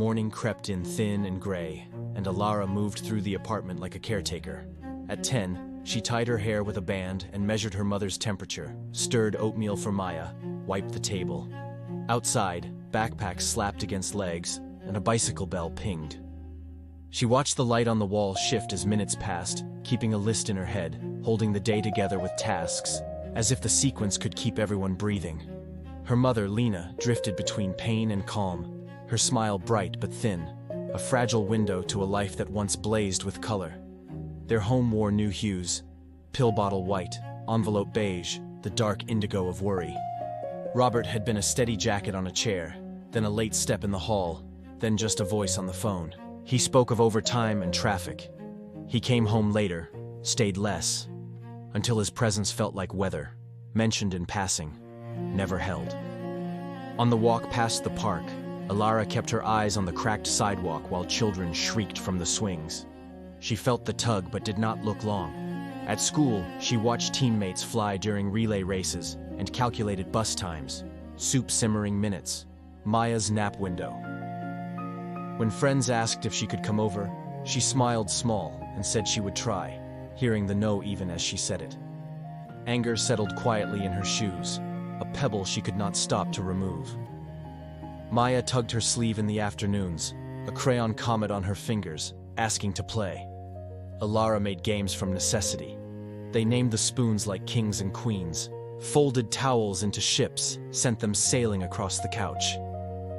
Morning crept in thin and gray, and Alara moved through the apartment like a caretaker. At 10, she tied her hair with a band and measured her mother's temperature, stirred oatmeal for Maya, wiped the table. Outside, backpacks slapped against legs, and a bicycle bell pinged. She watched the light on the wall shift as minutes passed, keeping a list in her head, holding the day together with tasks, as if the sequence could keep everyone breathing. Her mother, Lena, drifted between pain and calm, her smile bright but thin, a fragile window to a life that once blazed with color. Their home wore new hues: pill bottle white, envelope beige, the dark indigo of worry. Robert had been a steady jacket on a chair, then a late step in the hall, then just a voice on the phone. He spoke of overtime and traffic. He came home later, stayed less, until his presence felt like weather, mentioned in passing, never held. On the walk past the park, Alara kept her eyes on the cracked sidewalk while children shrieked from the swings. She felt the tug but did not look long. At school, she watched teammates fly during relay races and calculated bus times, soup simmering minutes, Maya's nap window. When friends asked if she could come over, she smiled small and said she would try, hearing the no even as she said it. Anger settled quietly in her shoes, a pebble she could not stop to remove. Maya tugged her sleeve in the afternoons, a crayon comet on her fingers, asking to play. Alara made games from necessity. They named the spoons like kings and queens, folded towels into ships, sent them sailing across the couch.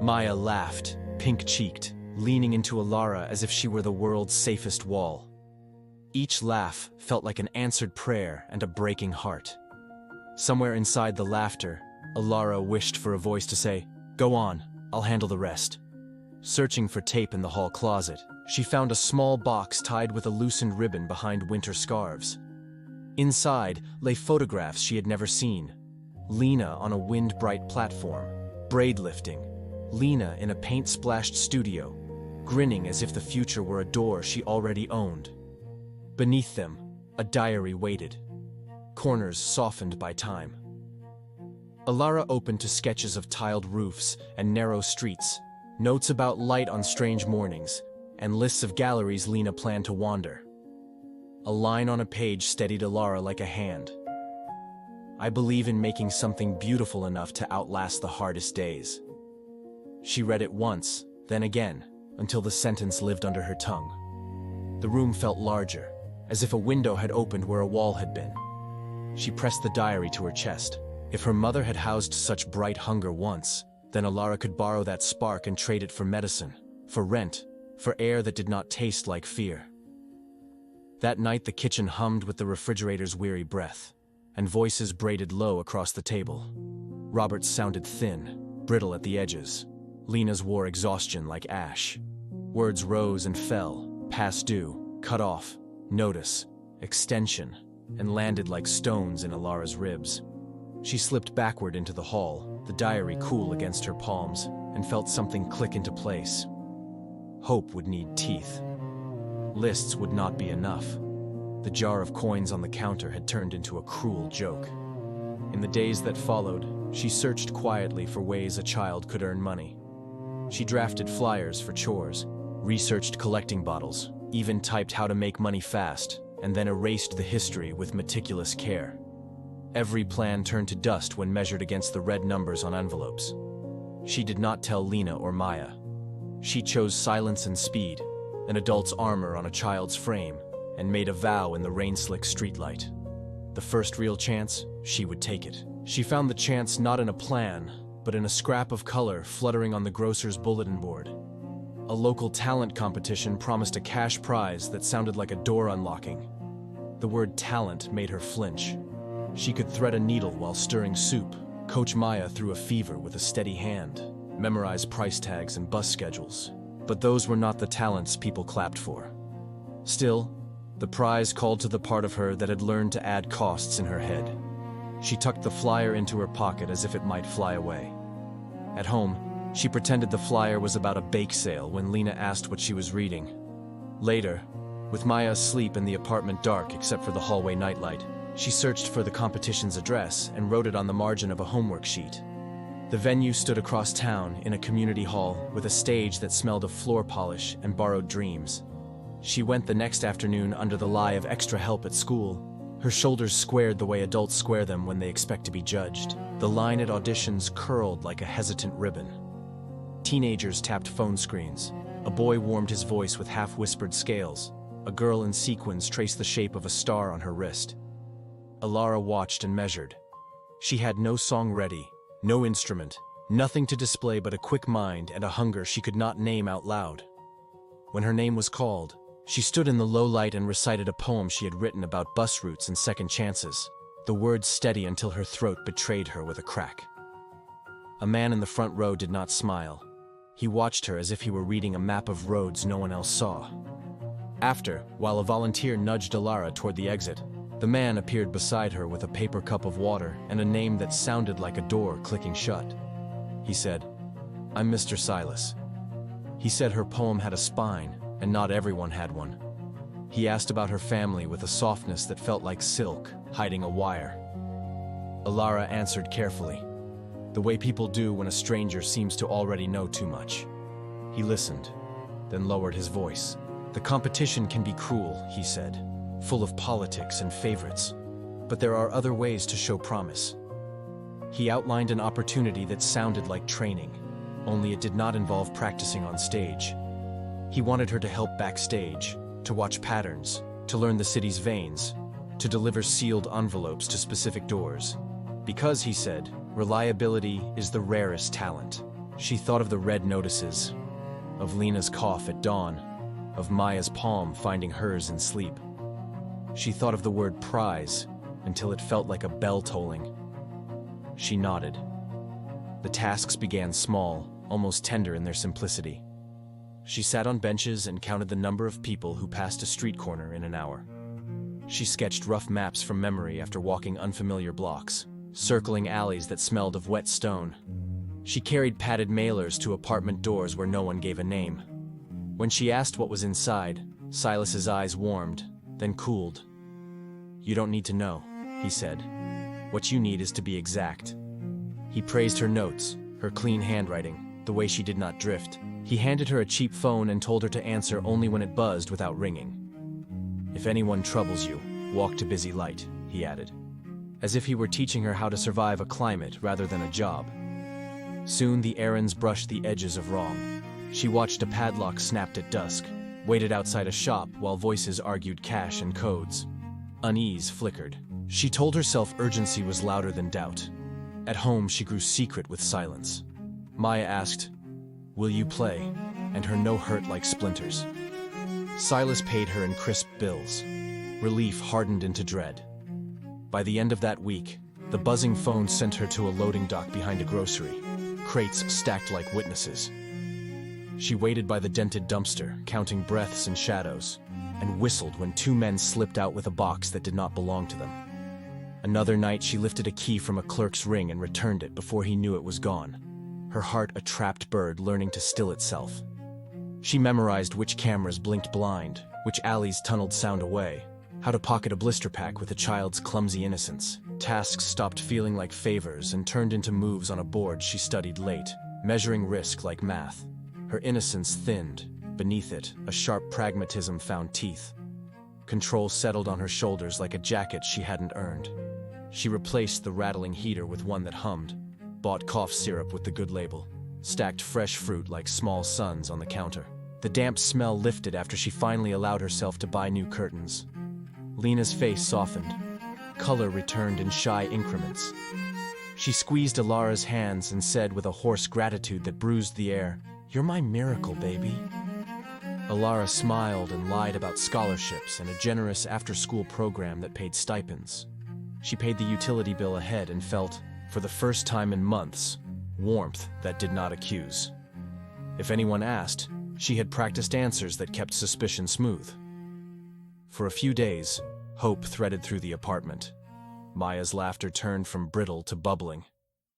Maya laughed, pink-cheeked, leaning into Alara as if she were the world's safest wall. Each laugh felt like an answered prayer and a breaking heart. Somewhere inside the laughter, Alara wished for a voice to say, "Go on, I'll handle the rest." Searching for tape in the hall closet, she found a small box tied with a loosened ribbon behind winter scarves. Inside lay photographs she had never seen. Lena on a wind-bright platform, braid lifting. Lena in a paint-splashed studio, grinning as if the future were a door she already owned. Beneath them, a diary waited, corners softened by time. Alara opened to sketches of tiled roofs and narrow streets, notes about light on strange mornings, and lists of galleries Lena planned to wander. A line on a page steadied Alara like a hand. "I believe in making something beautiful enough to outlast the hardest days." She read it once, then again, until the sentence lived under her tongue. The room felt larger, as if a window had opened where a wall had been. She pressed the diary to her chest. If her mother had housed such bright hunger once, then Alara could borrow that spark and trade it for medicine, for rent, for air that did not taste like fear. That night the kitchen hummed with the refrigerator's weary breath, and voices braided low across the table. Robert's sounded thin, brittle at the edges. Lena's wore exhaustion like ash. Words rose and fell, past due, cut off, notice, extension, and landed like stones in Alara's ribs. She slipped backward into the hall, the diary cool against her palms, and felt something click into place. Hope would need teeth. Lists would not be enough. The jar of coins on the counter had turned into a cruel joke. In the days that followed, she searched quietly for ways a child could earn money. She drafted flyers for chores, researched collecting bottles, even typed how to make money fast, and then erased the history with meticulous care. Every plan turned to dust when measured against the red numbers on envelopes. She did not tell Lena or Maya. She chose silence and speed, an adult's armor on a child's frame, and made a vow in the rain-slick streetlight. The first real chance, she would take it. She found the chance not in a plan, but in a scrap of color fluttering on the grocer's bulletin board. A local talent competition promised a cash prize that sounded like a door unlocking. The word talent made her flinch. She could thread a needle while stirring soup, coach Maya through a fever with a steady hand, memorize price tags and bus schedules. But those were not the talents people clapped for. Still, the prize called to the part of her that had learned to add costs in her head. She tucked the flyer into her pocket as if it might fly away. At home, she pretended the flyer was about a bake sale when Lena asked what she was reading. Later, with Maya asleep and the apartment dark except for the hallway nightlight, she searched for the competition's address and wrote it on the margin of a homework sheet. The venue stood across town in a community hall with a stage that smelled of floor polish and borrowed dreams. She went the next afternoon under the lie of extra help at school, her shoulders squared the way adults square them when they expect to be judged. The line at auditions curled like a hesitant ribbon. Teenagers tapped phone screens. A boy warmed his voice with half-whispered scales. A girl in sequins traced the shape of a star on her wrist. Alara watched and measured. She had no song ready, no instrument, nothing to display but a quick mind and a hunger she could not name out loud. When her name was called, she stood in the low light and recited a poem she had written about bus routes and second chances, the words steady until her throat betrayed her with a crack. A man in the front row did not smile. He watched her as if he were reading a map of roads no one else saw. After, while a volunteer nudged Alara toward the exit, the man appeared beside her with a paper cup of water and a name that sounded like a door clicking shut. He said, "I'm Mr. Silas." He said her poem had a spine, and not everyone had one. He asked about her family with a softness that felt like silk, hiding a wire. Alara answered carefully, the way people do when a stranger seems to already know too much. He listened, then lowered his voice. "The competition can be cruel," he said, "full of politics and favorites. But there are other ways to show promise." He outlined an opportunity that sounded like training, only it did not involve practicing on stage. He wanted her to help backstage, to watch patterns, to learn the city's veins, to deliver sealed envelopes to specific doors. Because, he said, reliability is the rarest talent. She thought of the red notices, of Lena's cough at dawn, of Maya's palm finding hers in sleep. She thought of the word prize until it felt like a bell tolling. She nodded. The tasks began small, almost tender in their simplicity. She sat on benches and counted the number of people who passed a street corner in an hour. She sketched rough maps from memory after walking unfamiliar blocks, circling alleys that smelled of wet stone. She carried padded mailers to apartment doors where no one gave a name. When she asked what was inside, Silas's eyes warmed, then cooled. "You don't need to know," he said. "What you need is to be exact." He praised her notes, her clean handwriting, the way she did not drift. He handed her a cheap phone and told her to answer only when it buzzed without ringing. "If anyone troubles you, walk to busy light," he added, as if he were teaching her how to survive a climate rather than a job. Soon the errands brushed the edges of wrong. She watched a padlock snapped at dusk, waited outside a shop while voices argued cash and codes. Unease flickered. She told herself urgency was louder than doubt. At home, she grew secret with silence. Maya asked, "Will you play?" and her no hurt like splinters. Silas paid her in crisp bills. Relief hardened into dread. By the end of that week, the buzzing phone sent her to a loading dock behind a grocery, crates stacked like witnesses. She waited by the dented dumpster, counting breaths and shadows, and whistled when two men slipped out with a box that did not belong to them. Another night, she lifted a key from a clerk's ring and returned it before he knew it was gone, her heart a trapped bird learning to still itself. She memorized which cameras blinked blind, which alleys tunneled sound away, how to pocket a blister pack with a child's clumsy innocence. Tasks stopped feeling like favors and turned into moves on a board she studied late, measuring risk like math. Her innocence thinned. Beneath it, a sharp pragmatism found teeth. Control settled on her shoulders like a jacket she hadn't earned. She replaced the rattling heater with one that hummed, bought cough syrup with the good label, stacked fresh fruit like small suns on the counter. The damp smell lifted after she finally allowed herself to buy new curtains. Lena's face softened. Color returned in shy increments. She squeezed Alara's hands and said with a hoarse gratitude that bruised the air, "You're my miracle, baby." Alara smiled and lied about scholarships and a generous after-school program that paid stipends. She paid the utility bill ahead and felt, for the first time in months, warmth that did not accuse. If anyone asked, she had practiced answers that kept suspicion smooth. For a few days, hope threaded through the apartment. Maya's laughter turned from brittle to bubbling.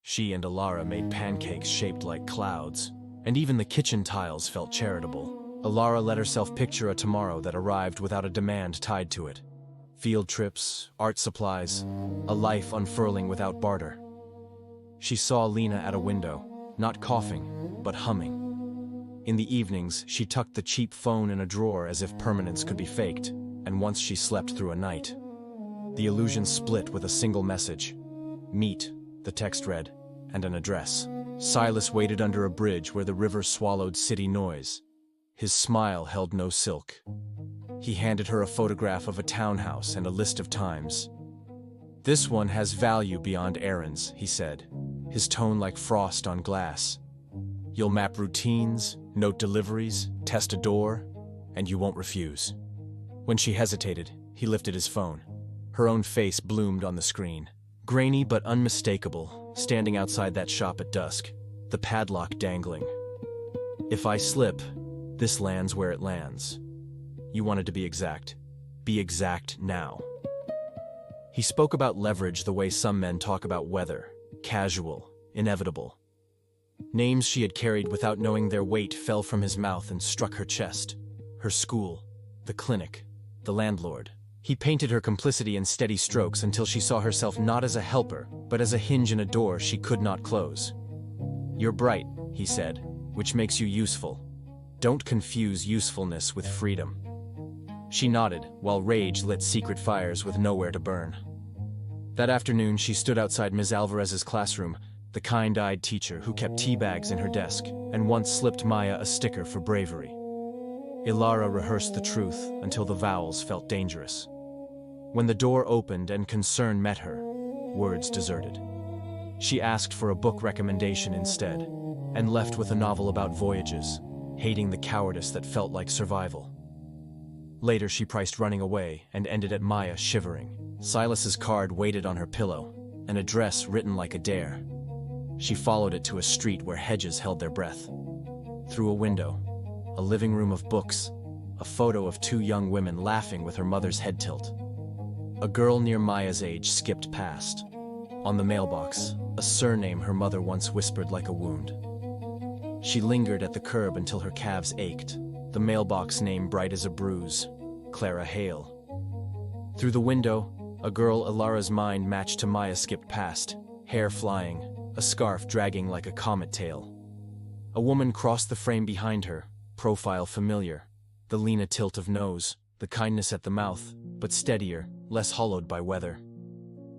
She and Alara made pancakes shaped like clouds, and even the kitchen tiles felt charitable. Alara let herself picture a tomorrow that arrived without a demand tied to it. Field trips, art supplies, a life unfurling without barter. She saw Lena at a window, not coughing, but humming. In the evenings, she tucked the cheap phone in a drawer as if permanence could be faked, and once she slept through a night. The illusion split with a single message. Meet, the text read, and an address. Silas waited under a bridge where the river swallowed city noise. His smile held no silk. He handed her a photograph of a townhouse and a list of times. "This one has value beyond errands," he said, his tone like frost on glass. "You'll map routines, note deliveries, test a door, and you won't refuse." When she hesitated, he lifted his phone. Her own face bloomed on the screen. Grainy but unmistakable, standing outside that shop at dusk, the padlock dangling. "If I slip, this lands where it lands. You wanted to be exact. Be exact now." He spoke about leverage the way some men talk about weather, casual, inevitable. Names she had carried without knowing their weight fell from his mouth and struck her chest. Her school, the clinic, the landlord. He painted her complicity in steady strokes until she saw herself not as a helper, but as a hinge in a door she could not close. "You're bright," he said, "which makes you useful. Don't confuse usefulness with freedom." She nodded, while rage lit secret fires with nowhere to burn. That afternoon, she stood outside Ms. Alvarez's classroom, the kind-eyed teacher who kept tea bags in her desk and once slipped Maya a sticker for bravery. Ilara rehearsed the truth until the vowels felt dangerous. When the door opened and concern met her, words deserted. She asked for a book recommendation instead, and left with a novel about voyages, hating the cowardice that felt like survival. Later, she priced running away and ended at Maya shivering. Silas's card waited on her pillow, an address written like a dare. She followed it to a street where hedges held their breath. Through a window, a living room of books, a photo of two young women laughing with her mother's head tilt. A girl near Maya's age skipped past. On the mailbox, a surname her mother once whispered like a wound. She lingered at the curb until her calves ached, the mailbox name bright as a bruise, Clara Hale. Through the window, a girl Ilara's mind matched to Maya skipped past, hair flying, a scarf dragging like a comet tail. A woman crossed the frame behind her, profile familiar, the Lena tilt of nose, the kindness at the mouth, but steadier, less hollowed by weather.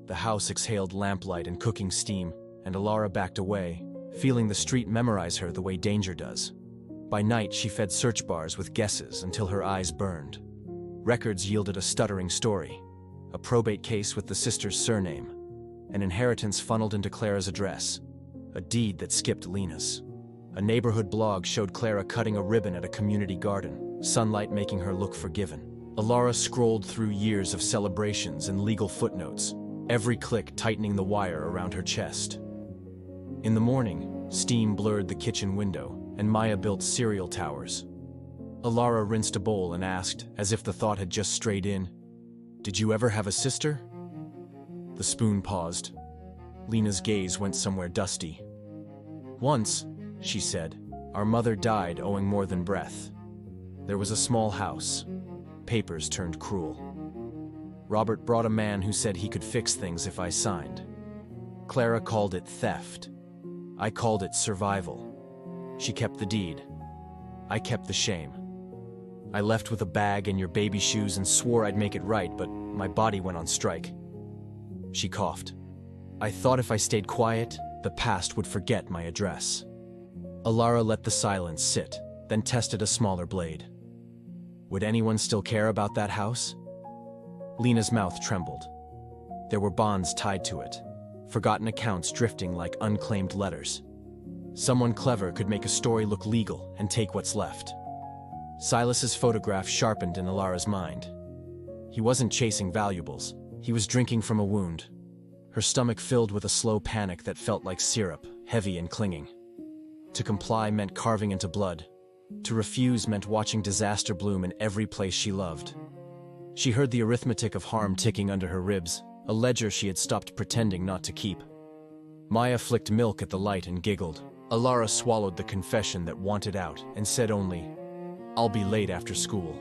The house exhaled lamplight and cooking steam, and Ilara backed away, feeling the street memorize her the way danger does. By night, she fed search bars with guesses until her eyes burned. Records yielded a stuttering story, a probate case with the sister's surname, an inheritance funneled into Clara's address, a deed that skipped Lena's. A neighborhood blog showed Clara cutting a ribbon at a community garden, sunlight making her look forgiven. Ilara scrolled through years of celebrations and legal footnotes, every click tightening the wire around her chest. In the morning, steam blurred the kitchen window, and Maya built cereal towers. Ilara rinsed a bowl and asked, as if the thought had just strayed in, "Did you ever have a sister?" The spoon paused. Lena's gaze went somewhere dusty. "Once," she said, "our mother died owing more than breath. There was a small house. Papers turned cruel. Robert brought a man who said he could fix things if I signed. Clara called it theft. I called it survival. She kept the deed. I kept the shame. I left with a bag and your baby shoes and swore I'd make it right, but my body went on strike." She coughed. "I thought if I stayed quiet, the past would forget my address." Ilara let the silence sit, then tested a smaller blade. Would anyone still care about that house? Lena's mouth trembled. There were bonds tied to it, forgotten accounts drifting like unclaimed letters. Someone clever could make a story look legal and take what's left. Silas's photograph sharpened in Ilara's mind. He wasn't chasing valuables. He was drinking from a wound. Her stomach filled with a slow panic that felt like syrup, heavy and clinging. To comply meant carving into blood. To refuse meant watching disaster bloom in every place she loved. She heard the arithmetic of harm ticking under her ribs, a ledger she had stopped pretending not to keep. Maya flicked milk at the light and giggled. Ilara swallowed the confession that wanted out and said only, "I'll be late after school."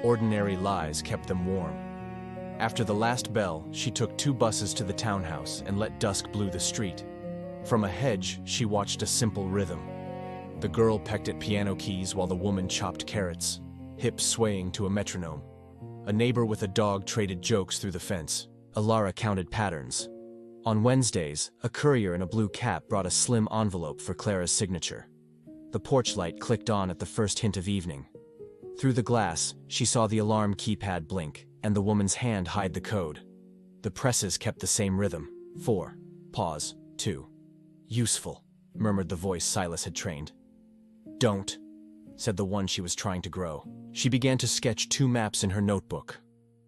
Ordinary lies kept them warm. After the last bell, she took 2 buses to the townhouse and let dusk blue the street. From a hedge, she watched a simple rhythm. The girl pecked at piano keys while the woman chopped carrots, hips swaying to a metronome. A neighbor with a dog traded jokes through the fence. Alara counted patterns. On Wednesdays, a courier in a blue cap brought a slim envelope for Clara's signature. The porch light clicked on at the first hint of evening. Through the glass, she saw the alarm keypad blink, and the woman's hand hide the code. The presses kept the same rhythm. 4. Pause. 2. Useful, murmured the voice Silas had trained. Don't, said the one she was trying to grow. She began to sketch 2 maps in her notebook.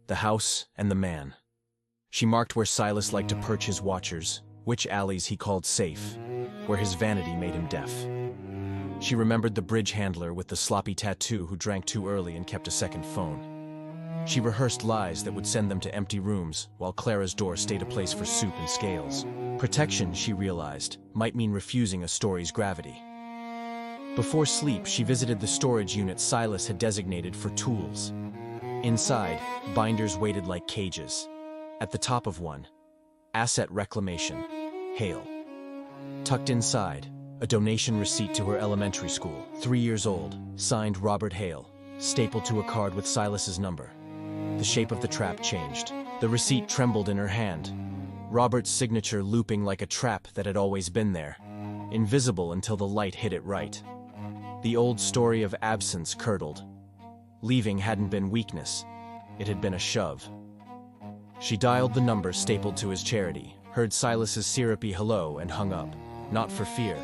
The house and the man. She marked where Silas liked to perch his watchers, which alleys he called safe, where his vanity made him deaf. She remembered the bridge handler with the sloppy tattoo who drank too early and kept a second phone. She rehearsed lies that would send them to empty rooms, while Clara's door stayed a place for soup and scales. Protection, she realized, might mean refusing a story's gravity. Before sleep, she visited the storage unit Silas had designated for tools. Inside, binders waited like cages. At the top of one, Asset Reclamation, Hale. Tucked inside, a donation receipt to her elementary school, 3 years old, signed Robert Hale, stapled to a card with Silas's number. The shape of the trap changed. The receipt trembled in her hand, Robert's signature looping like a trap that had always been there, invisible until the light hit it right. The old story of absence curdled. Leaving hadn't been weakness, it had been a shove. She dialed the number stapled to his charity, heard Silas's syrupy hello and hung up, not for fear,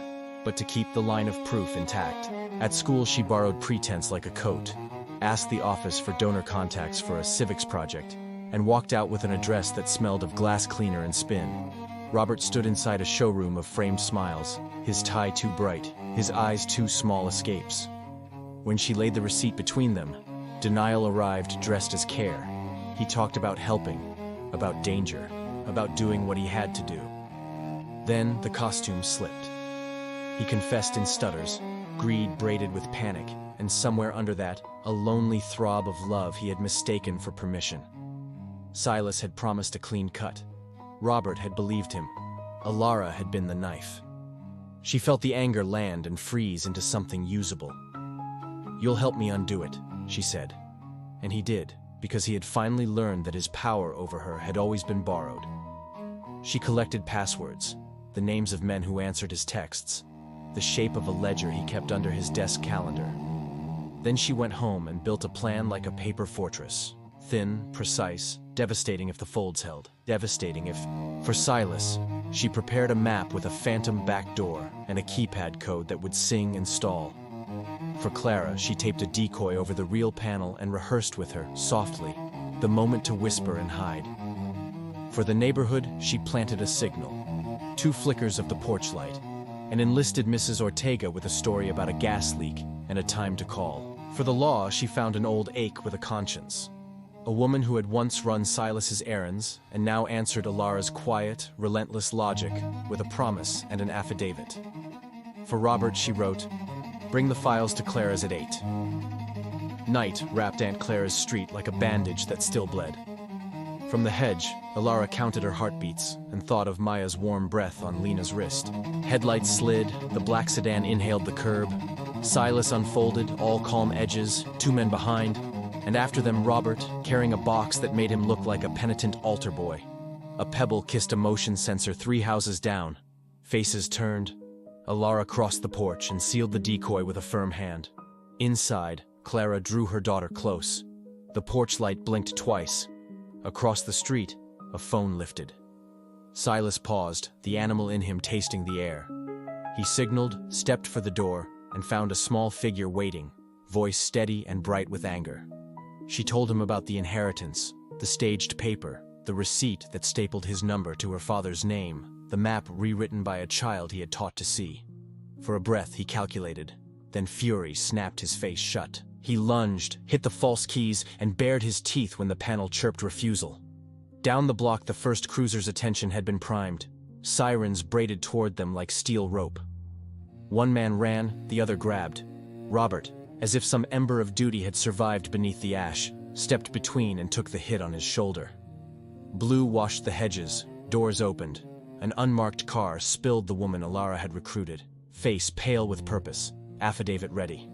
but to keep the line of proof intact. At school she borrowed pretense like a coat, asked the office for donor contacts for a civics project, and walked out with an address that smelled of glass cleaner and spin. Robert stood inside a showroom of framed smiles, his tie too bright, his eyes too small escapes. When she laid the receipt between them, denial arrived dressed as care. He talked about helping, about danger, about doing what he had to do. Then the costume slipped. He confessed in stutters, greed braided with panic, and somewhere under that, a lonely throb of love he had mistaken for permission. Silas had promised a clean cut. Robert had believed him. Alara had been the knife. She felt the anger land and freeze into something usable. "You'll help me undo it," she said. And he did, because he had finally learned that his power over her had always been borrowed. She collected passwords, the names of men who answered his texts, the shape of a ledger he kept under his desk calendar. Then she went home and built a plan like a paper fortress. Thin, precise, devastating if the folds held. Devastating if... For Silas, she prepared a map with a phantom back door and a keypad code that would sing and stall. For Clara, she taped a decoy over the real panel and rehearsed with her, softly, the moment to whisper and hide. For the neighborhood, she planted a signal. 2 flickers of the porch light, and enlisted Mrs. Ortega with a story about a gas leak and a time to call. For the law, she found an old ache with a conscience. A woman who had once run Silas's errands and now answered Alara's quiet, relentless logic with a promise and an affidavit. For Robert, she wrote, "Bring the files to Clara's at 8. Night wrapped Aunt Clara's street like a bandage that still bled. From the hedge, Alara counted her heartbeats and thought of Maya's warm breath on Lena's wrist. Headlights slid, the black sedan inhaled the curb. Silas unfolded, all calm edges, 2 men behind, and after them Robert, carrying a box that made him look like a penitent altar boy. A pebble kissed a motion sensor 3 houses down. Faces turned. Alara crossed the porch and sealed the decoy with a firm hand. Inside, Clara drew her daughter close. The porch light blinked twice. Across the street, a phone lifted. Silas paused, the animal in him tasting the air. He signaled, stepped for the door, and found a small figure waiting, voice steady and bright with anger. She told him about the inheritance, the staged paper, the receipt that stapled his number to her father's name, the map rewritten by a child he had taught to see. For a breath he calculated, then fury snapped his face shut. He lunged, hit the false keys, and bared his teeth when the panel chirped refusal. Down the block the first cruiser's attention had been primed, sirens braided toward them like steel rope. One man ran, the other grabbed. Robert, as if some ember of duty had survived beneath the ash, stepped between and took the hit on his shoulder. Blue washed the hedges, doors opened. An unmarked car spilled the woman Alara had recruited, face pale with purpose, affidavit ready.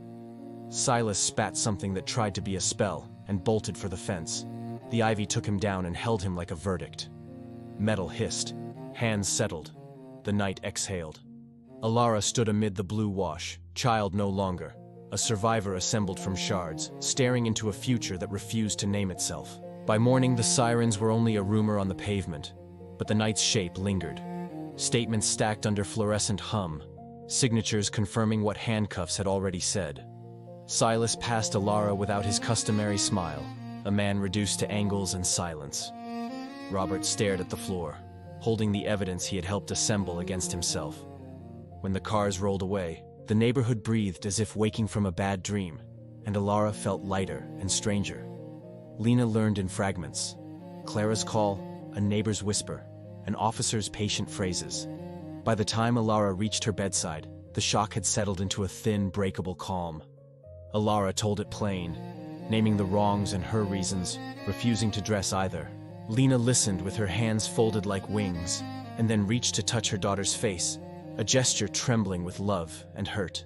Silas spat something that tried to be a spell and bolted for the fence. The ivy took him down and held him like a verdict. Metal hissed. Hands settled. The night exhaled. Alara stood amid the blue wash, child no longer, a survivor assembled from shards, staring into a future that refused to name itself. By morning, the sirens were only a rumor on the pavement, but the night's shape lingered. Statements stacked under fluorescent hum, signatures confirming what handcuffs had already said. Silas passed Alara without his customary smile, a man reduced to angles and silence. Robert stared at the floor, holding the evidence he had helped assemble against himself. When the cars rolled away, the neighborhood breathed as if waking from a bad dream, and Alara felt lighter and stranger. Lena learned in fragments. Clara's call, a neighbor's whisper, an officer's patient phrases. By the time Alara reached her bedside, the shock had settled into a thin, breakable calm. Alara told it plain, naming the wrongs and her reasons, refusing to dress either. Lena listened with her hands folded like wings, and then reached to touch her daughter's face, a gesture trembling with love and hurt.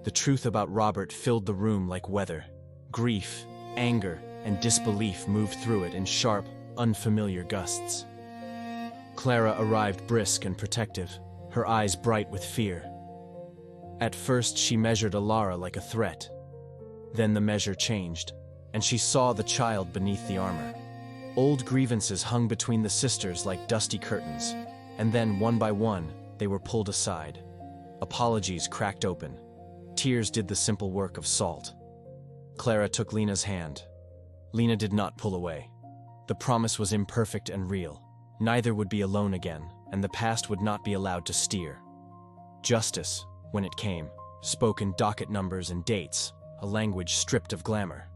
The truth about Robert filled the room like weather. Grief, anger, and disbelief moved through it in sharp, unfamiliar gusts. Clara arrived brisk and protective, her eyes bright with fear. At first she measured Alara like a threat. Then the measure changed, and she saw the child beneath the armor. Old grievances hung between the sisters like dusty curtains, and then, one by one, they were pulled aside. Apologies cracked open. Tears did the simple work of salt. Clara took Lena's hand. Lena did not pull away. The promise was imperfect and real. Neither would be alone again, and the past would not be allowed to steer. Justice, when it came, spoke in docket numbers and dates, a language stripped of glamour.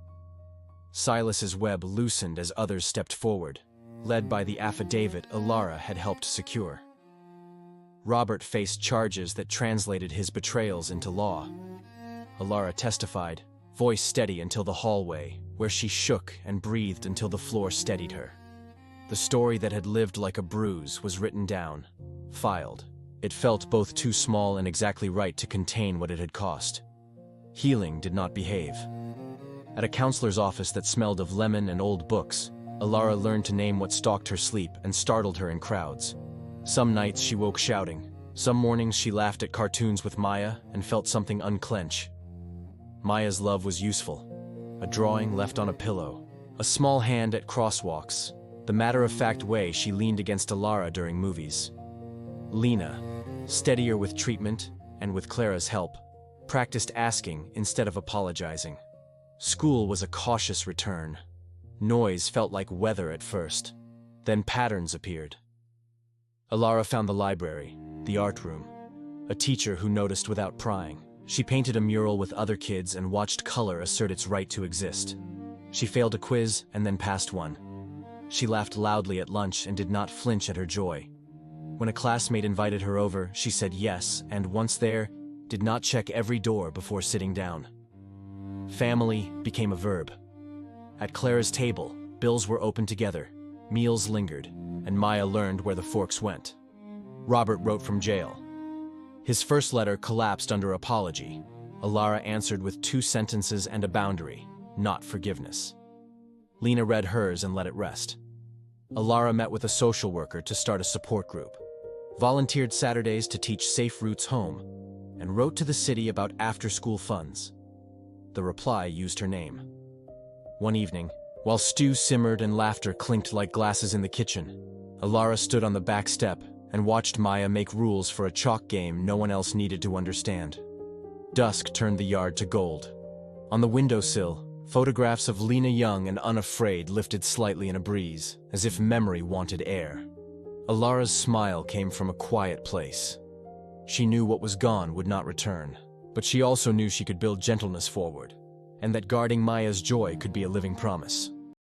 Silas's web loosened as others stepped forward, led by the affidavit Alara had helped secure. Robert faced charges that translated his betrayals into law. Alara testified, voice steady until the hallway, where she shook and breathed until the floor steadied her. The story that had lived like a bruise was written down, filed. It felt both too small and exactly right to contain what it had cost. Healing did not behave. At a counselor's office that smelled of lemon and old books, Alara learned to name what stalked her sleep and startled her in crowds. Some nights she woke shouting. Some mornings she laughed at cartoons with Maya and felt something unclench. Maya's love was useful. A drawing left on a pillow. A small hand at crosswalks. The matter-of-fact way she leaned against Alara during movies. Lena, steadier with treatment and with Clara's help, practiced asking instead of apologizing. School was a cautious return. Noise felt like weather at first. Then patterns appeared. Alara found the library, the art room. A teacher who noticed without prying. She painted a mural with other kids and watched color assert its right to exist. She failed a quiz and then passed one. She laughed loudly at lunch and did not flinch at her joy. When a classmate invited her over, she said yes, and once there, did not check every door before sitting down. Family became a verb. At Clara's table, bills were opened together, meals lingered, and Maya learned where the forks went. Robert wrote from jail. His first letter collapsed under apology. Alara answered with 2 sentences and a boundary, not forgiveness. Lena read hers and let it rest. Alara met with a social worker to start a support group, volunteered Saturdays to teach safe routes home, and wrote to the city about after-school funds. The reply used her name. One evening, while stew simmered and laughter clinked like glasses in the kitchen, Alara stood on the back step and watched Maya make rules for a chalk game no one else needed to understand. Dusk turned the yard to gold. On the windowsill, photographs of Lena young and unafraid lifted slightly in a breeze, as if memory wanted air. Alara's smile came from a quiet place. She knew what was gone would not return, but she also knew she could build gentleness forward, and that guarding Maya's joy could be a living promise.